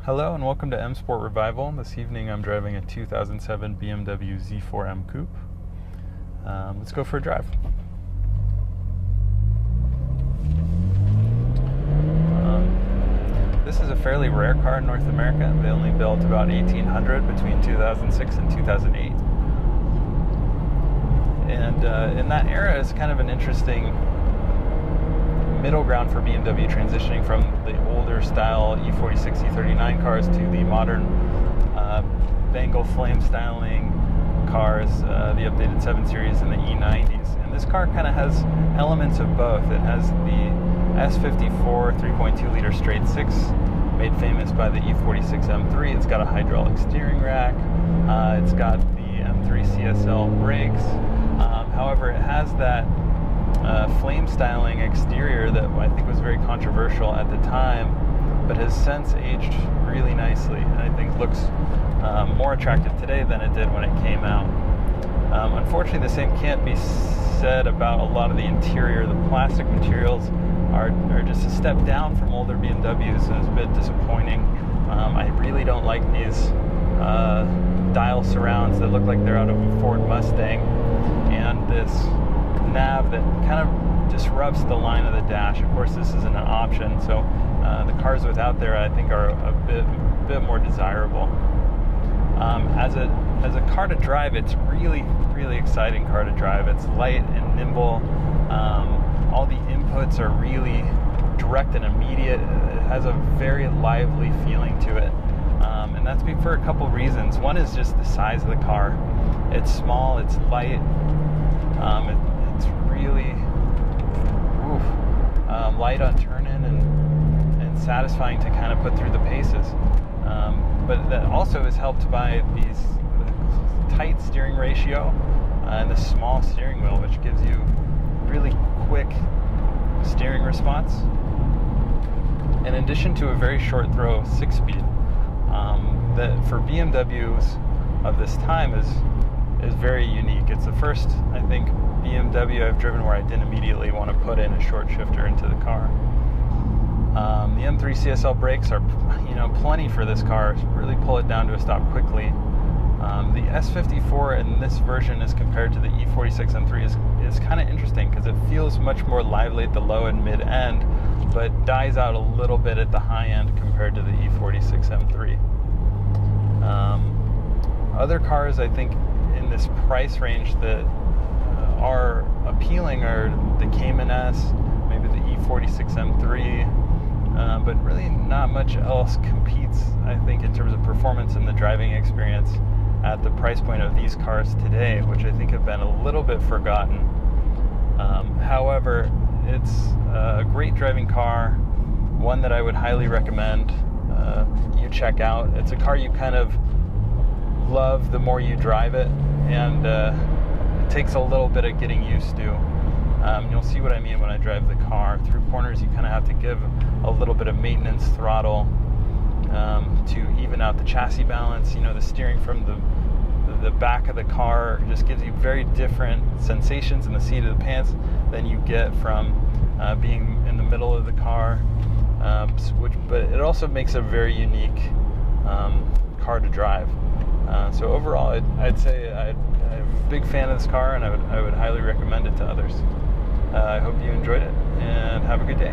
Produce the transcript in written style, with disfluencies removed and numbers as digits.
Hello and welcome to M Sport Revival. This evening I'm driving a 2007 BMW Z4M Coupe. Let's go for a drive. This is a fairly rare car in North America. They only built about 1,800 between 2006 and 2008. And in that era, it's kind of an interesting middle ground for BMW, transitioning from the older style E46, E39 cars to the modern Bengal flame styling cars, the updated 7 Series and the E90s. And this car kind of has elements of both. It has the S54 3.2 liter straight six, made famous by the E46 M3. It's got a hydraulic steering rack. It's got the M3 CSL brakes. However, it has that flame styling exterior that I think was very controversial at the time, but has since aged really nicely, and I think looks more attractive today than it did when it came out. Unfortunately, the same can't be said about a lot of the interior. The plastic materials are just a step down from older BMWs, and it's a bit disappointing. I really don't like these dial surrounds that look like they're out of a Ford Mustang, and this nav that kind of disrupts the line of the dash. Of course, this isn't an option, so the cars without there I think are a bit more desirable. As a car to drive, it's really exciting car to drive. It's light and nimble. All the inputs are really direct and immediate. It has a very lively feeling to it, and that's for a couple reasons. One is just the size of the car. It's small, it's light, it's really light on turn-in and satisfying to kind of put through the paces. But that also is helped by these tight steering ratio and the small steering wheel, which gives you really quick steering response. In addition to a very short throw 6-speed, that for BMWs of this time is very unique. It's the first, I think, BMW I've driven where I didn't immediately want to put in a short shifter into the car. The M3 CSL brakes are, plenty for this car. Really pull it down to a stop quickly. The S54 in this version, as compared to the E46 M3, is kind of interesting because it feels much more lively at the low and mid end, but dies out a little bit at the high end compared to the E46 M3. Other cars, I think, in this price range that are appealing are the Cayman S, maybe the E46 M3, but really not much else competes, I think, in terms of performance and the driving experience at the price point of these cars today, which I think have been a little bit forgotten. However, it's a great driving car, one that I would highly recommend you check out. It's a car you kind of love the more you drive it, and it takes a little bit of getting used to. You'll see what I mean when I drive the car. Through corners, you kind of have to give a little bit of maintenance throttle to even out the chassis balance. The steering from the back of the car just gives you very different sensations in the seat of the pants than you get from being in the middle of the car. But it also makes a very unique car to drive. So overall, I'd say I'm a big fan of this car, and I would highly recommend it to others. I hope you enjoyed it, and have a good day.